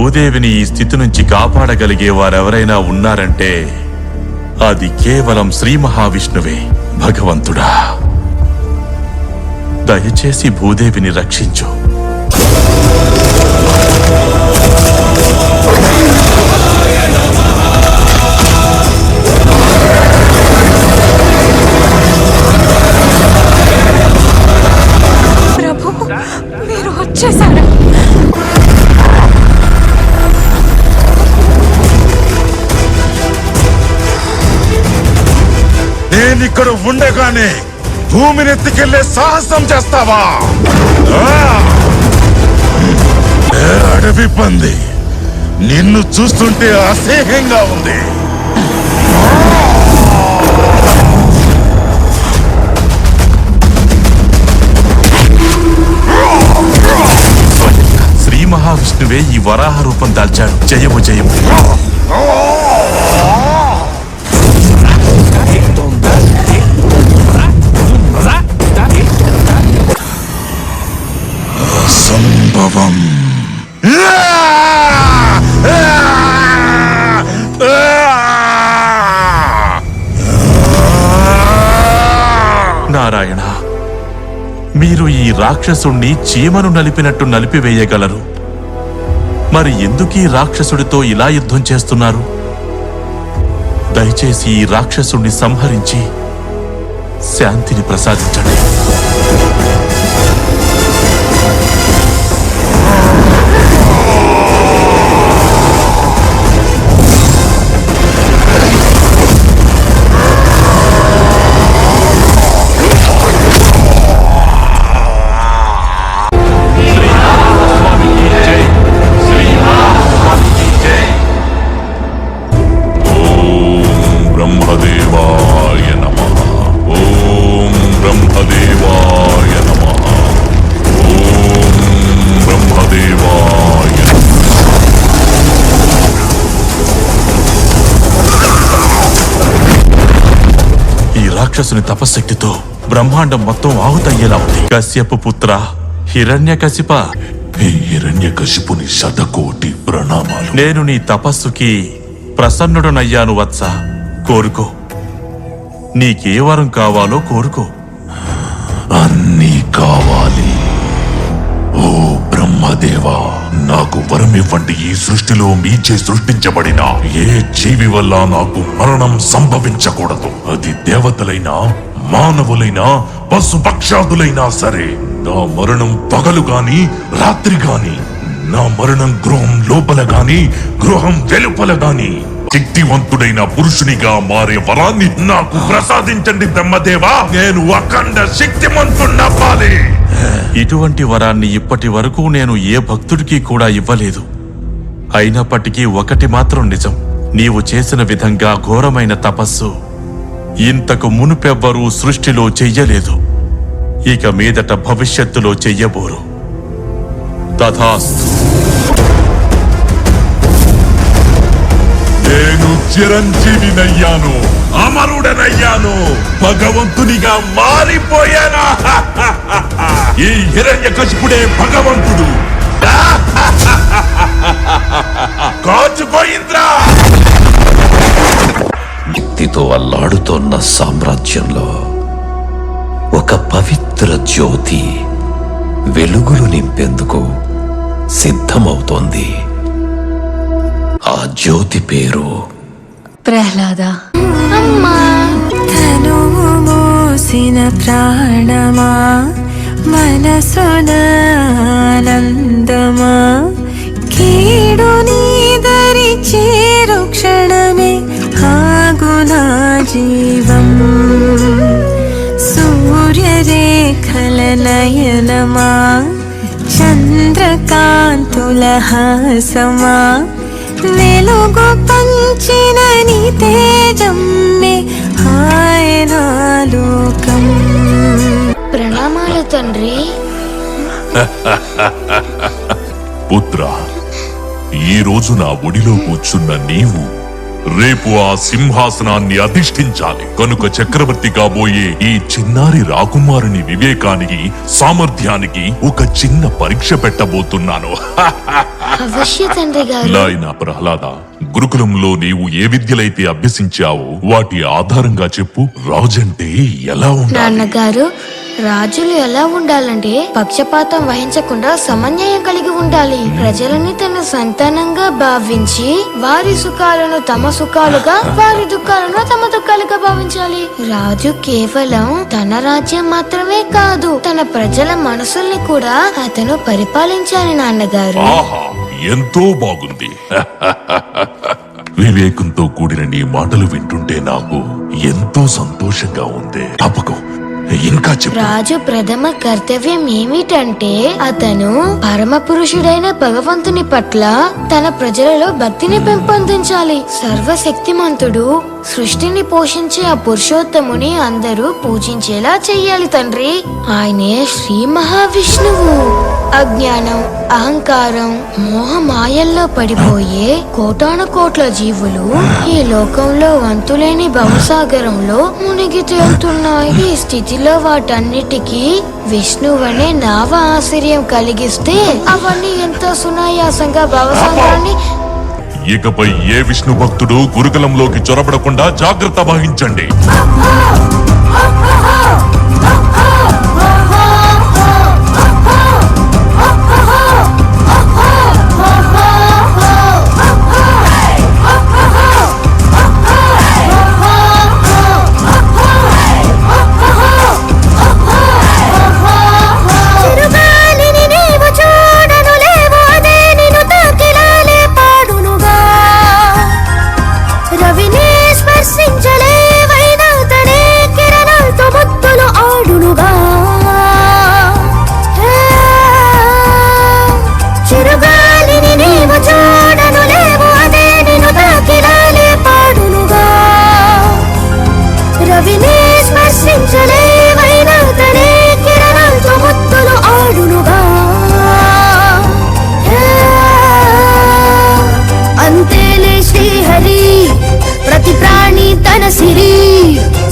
భూదేవిని ఈ స్థితి నుంచి కాపాడగలిగే వారెవరైనా ఉన్నారంటే అది కేవలం శ్రీ మహావిష్ణువే. భగవంతుడా, దయచేసి భూదేవిని రక్షించు. ప్రభు, మీరు వచ్చేసారా? నేనిక్కడ ఉండగానే భూమిని ఎత్తుకెళ్లే సాహసం చేస్తావా? అడవి పంది, నిన్ను చూస్తుంటే అసహ్యంగా ఉంది. శ్రీ మహావిష్ణువే ఈ వరాహ రూపం దాల్చాడు. జయము జయము. సంభవం. నారాయణ, మీరు ఈ రాక్షసుణ్ణి చీమను నలిపినట్టు నలిపివేయగలరు. మరి ఎందుకు ఈ రాక్షసుడితో ఇలా యుద్ధం చేస్తున్నారు? దయచేసి ఈ రాక్షసుణ్ణి సంహరించి శాంతిని ప్రసాదించండి. రాక్షసుని తపశక్తితో బ్రహ్మాండం మొత్తం ఆహుతయ్యేలా ఉంది. కశ్యపు పుత్ర హిరణ్యకశిప, హిరణ్యకశిపుని శతకోటి ప్రణామాలు. నేను నీ తపస్సుకి ప్రసన్నుడనయ్యాను వత్స. కోరుకో, నీకే వరం కావాలో కోరుకో. అన్నీ కావాలి. ఓ బ్రహ్మదేవా, నాకు వరమివ్వండి. ఈ సృష్టిలో మీచే సృష్టించబడిన ఏ జీవి వల్ల నాకు మరణం సంభవించకూడదు. అది దేవతలైనా, మానవులైనా, పశుపక్షాదులైనా సరే. నా మరణం పగలు గాని రాత్రి గాని, నా మరణం గృహం లోపల గాని గృహం వెలుపల గాని శక్తివంతుడైన పురుషునిగా మారే వరాన్ని నాకు ప్రసాదించండి బ్రహ్మదేవా. నేను అఖండ శక్తిమంతుణ్ణవ్వాలి. ఇటువంటి వరాన్ని ఇప్పటి వరకు నేను ఏ భక్తుడికి కూడా ఇవ్వలేదు. అయినప్పటికీ ఒకటి మాత్రం నిజం, నీవు చేసిన విధంగా ఘోరమైన తపస్సు ఇంతకు మునుపెవ్వరూ సృష్టిలో చెయ్యలేదు. ఇక మీదట భవిష్యత్తులో చెయ్యబోరు. తథాస్తు. నేను చిరంజీవినయ్యాను, అమరుడనయ్యాను, భగవంతునిగా మారిపోయానా? ఈ హిరణ్యకశిపుడే భగవంతుడు. కాచుకోయింద్రా. శక్తితో అల్లాడుతోన్న సామ్రాజ్యంలో ఒక పవిత్ర జ్యోతి వెలుగులు నింపేందుకు సిద్ధమవుతోంది. ఆ జ్యోతి పేరు ప్రహ్లాద. అమ్మా, తనువు మోసిన ప్రాణమా, మనసున ఆనందమా, కీడు నీదరి చేరు క్షణమే ఆగునా జీవం. సూర్యరేఖల నయనమా, చంద్రకాంతుల హాసమా, వెలుగు పంచిన నీ తేజమ్మే ఆయన లోకం. ప్రణామాలు తండ్రి. పుత్ర, ఈ రోజు నా ఒడిలో కూర్చున్న నీవు రేపు ఆ సింహాసనాన్ని అధిష్ఠించాలి. కనుక చక్రవర్తి కాబోయే ఈ చిన్నారి రాకుమారుని వివేకానికి, సామర్థ్యానికి ఒక చిన్న పరీక్ష పెట్టబోతున్నాను. అవశ్య తండ్రి గారు. నాయనా ప్రహ్లాద, గురుకులంలో నీవు ఏ విద్యలైతే అభ్యసించావో వాటి ఆధారంగా చెప్పు. రాజంటే ఎలా ఉండాలి? నాన్నగారు, రాజులు ఎలా ఉండాలంటే పక్షపాతం వహించకుండా సమన్వయం కలిగి ఉండాలి. ప్రజలని తన సంతానంగా భావించి వారి సుఖాలను తమ సుఖాలుగా, వారి దుఃఖాలను తమ దుఃఖాలుగా భావించాలి. రాజు కేవలం తన రాజ్యం మాత్రమే కాదు, తన ప్రజల మనసుల్ని కూడా అతను పరిపాలించాలి నాన్నగారు. ఆహా, ఎంతో బాగుంది. వివేకంతో కూడిన నీ మాటలు వింటుంటే నాకు ఎంతో సంతోషంగా ఉంది. తప్పకు ఇంకా చెప్పు. రాజు ప్రథమ కర్తవ్యం ఏమిటంటే అతను పరమ పురుషుడైన భగవంతుని పట్ల తన ప్రజలలో భక్తిని పెంపొందించాలి. సర్వశక్తిమంతుడు, సృష్టిని పోషించే ఆ పురుషోత్తముని అందరూ పూజించేలా చెయ్యాలి తండ్రి. ఆయనే శ్రీ మహావిష్ణువు. అజ్ఞానం, అహంకారం, మోహమాయల్లో పడిపోయే కోటాను కోట్ల జీవులు ఈ లోకంలో అంతులేని భవసాగరంలో మునిగి తేలుతున్నాయి. ఈ స్థితిలో వాటన్నిటికీ విష్ణువనే నావ ఆశ్చర్యం కలిగిస్తే అవన్నీ ఎంతో సునాయాసంగా భవసాగరాన్ని. ఇకపై ఏ విష్ణు భక్తుడు గురుకులంలోకి చొరబడకుండా జాగ్రత్త వహించండి.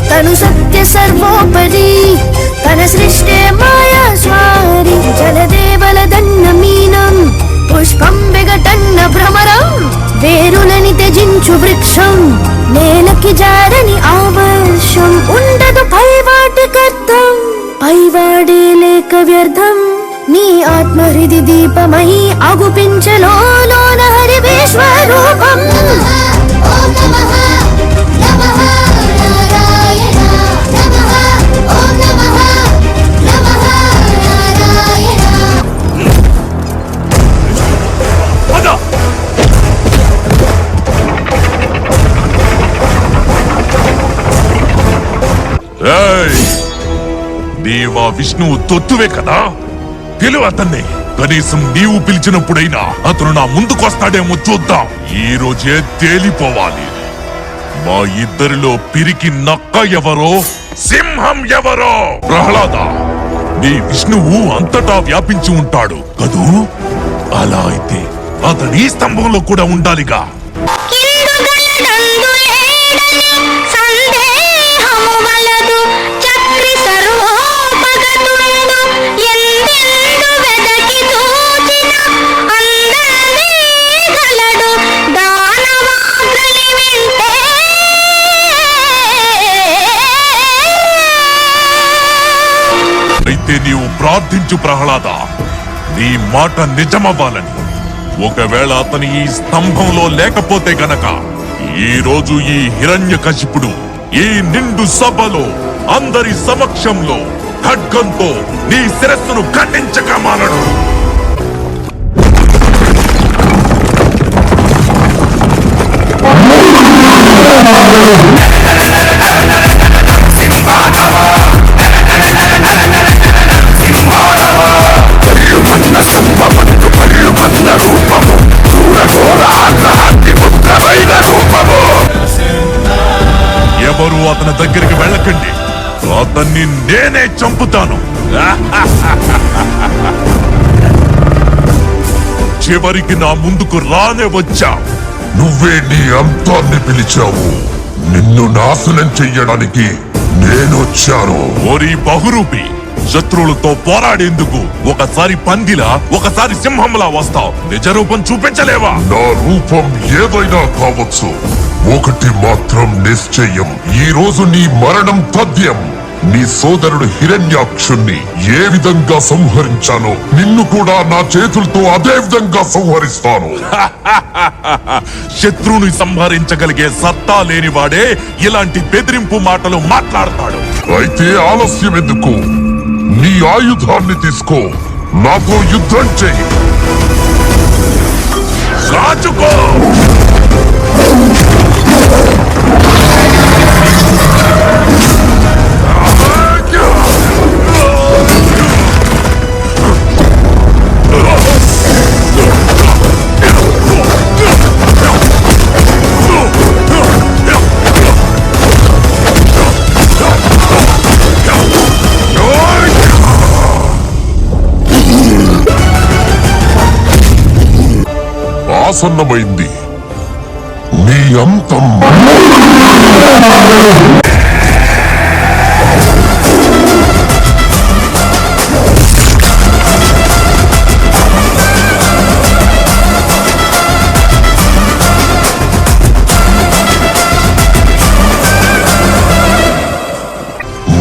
తను సత్య సర్వోపరి, తన సృష్టే మాయా స్వారి. జలదేవల దన్న మీనం, పుష్పం విఘటన్న భ్రమరం, వేరులని త్యజించు వృక్షం, నేలకి జారని ఆవర్షం. ఉండదు పైవాటి కర్తం, పైవాడే లేక వ్యర్థం. నీ ఆత్మహృది దీపమై అగుపించలో లోన హరి విశ్వరూపం. నీవా విష్ణువు తొత్తువే కదా, పిలువ అతన్ని. కనీసం నీవు పిలిచినప్పుడైనా అతను నా ముందుకొస్తాడేమో చూద్దాం. ఈ రోజే తేలిపోవాలి. మా ఇద్దరిలో పిరికి నక్క ఎవరో, సింహం ఎవరో. ప్రహ్లాద, నీ విష్ణువు అంతటా వ్యాపించి ఉంటాడు కదూ? అలా అయితే అతని స్తంభంలో కూడా ఉండాలిగా. అయితే నీవు ప్రార్థించు ప్రహ్లాద, నీ మాట నిజమవ్వాలని. ఒకవేళ అతని ఈ స్తంభంలో లేకపోతే గనక ఈ రోజు ఈ హిరణ్యకశిపుడు ఈ నిండు సభలో అందరి సమక్షంలో ఖడ్గంతో నీ శిరస్సును ఖండించక మానడు. ఎవరు అతని దగ్గరికి వెళ్ళకండి, అతన్ని నేనే చంపుతాను. చివరికి నా ముందుకు రానే వచ్చా. నువ్వే నీ అంతాన్ని పిలిచావు. నిన్ను నాశనం చెయ్యడానికి నేనొచ్చాను. ఓరి బహురూపి, శత్రువులతో పోరాడేందుకు ఒకసారి పందిలా ఒకసారి సింహంలా వస్తావు. నిజ రూపం చూపించలేవా? నా రూపం ఏదైనా కావచ్చు, ఒకటి మాత్రం నిశ్చయం. ఈ రోజు నీ మరణం తథ్యం. నీ సోదరుడు హిరణ్యాక్షుణ్ణి ఏ విధంగా సంహరించానో నిన్ను కూడా నా చేతులతో అదే విధంగా సంహరిస్తాను. శత్రువుని సంహరించగలిగే సత్తా లేనివాడే ఇలాంటి బెదిరింపు మాటలు మాట్లాడతాడు. అయితే ఆలస్యం ఎందుకు? నీ ఆయుధాన్ని తీసుకో, నాతో యుద్ధం చెయ్యి. కాచుకో! ఆసన్నమైంది నీ అంతం.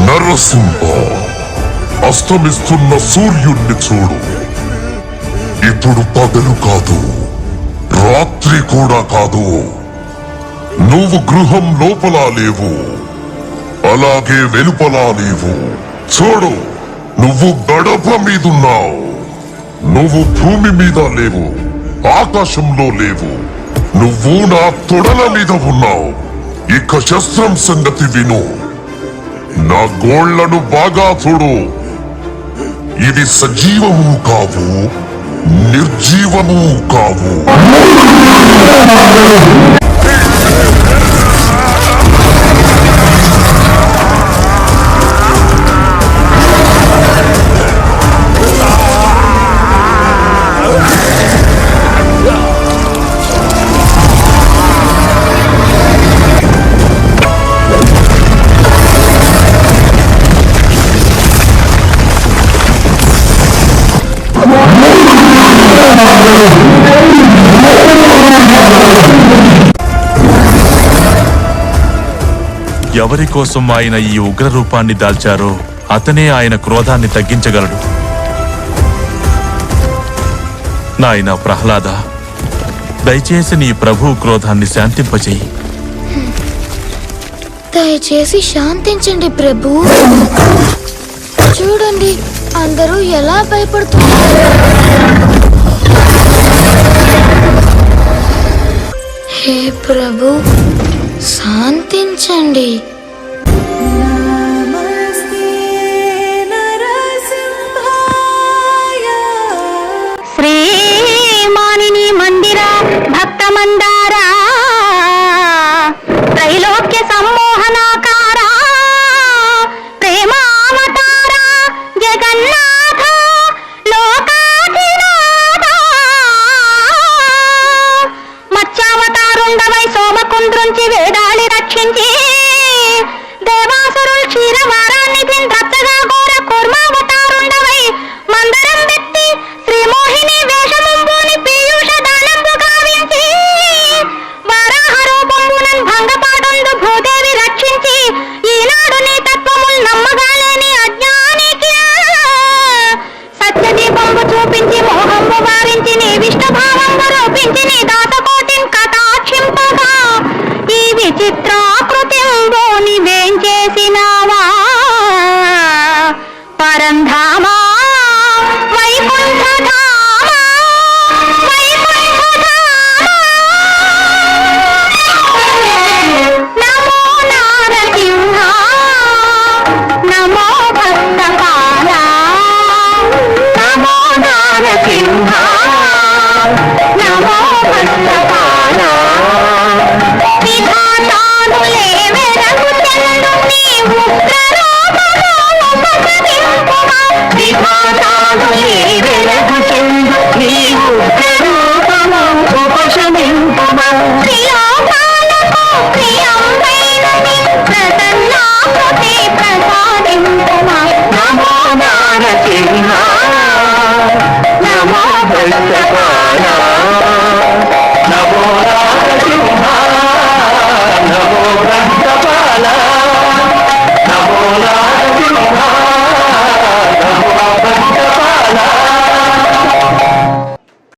నరసింహ, అస్తమిస్తున్న సూర్యుణ్ణి చూడు. ఇప్పుడు పగలు కాదు, రాత్రి కూడా కాదు. నువ్వు గృహం లోపల లేవు, అలాగే వెలుపలా లేవు. చూడు, నువ్వు గడప మీదున్నావు. నువ్వు భూమి మీద లేవు, ఆకాశంలో లేవు. నువ్వు నా తొడల మీద ఉన్నావు. ఇక శస్త్రం సంగతి విను. నా గోళ్లను బాగా చూడు. ఇది సజీవము కావు, నిర్జీవము కావు. ఎవరి కోసం ఆయన ఈ ఉగ్ర రూపాన్ని దాల్చారో అతనే ఆయన క్రోధాన్ని తగ్గించగలడు. నాయనా ప్రహ్లాద, దయచేసి నీ ప్రభు క్రోధాన్ని శాంతింపచేయి. దయచేసి శాంతించండి ప్రభు. చూడండి, అందరూ ఎలా భయపడుతున్నారు. హే ప్రభు, శాంతించండి. శ్రీమానిని మందిర భక్త మందారా త్రైలోక్య సమ్మోహన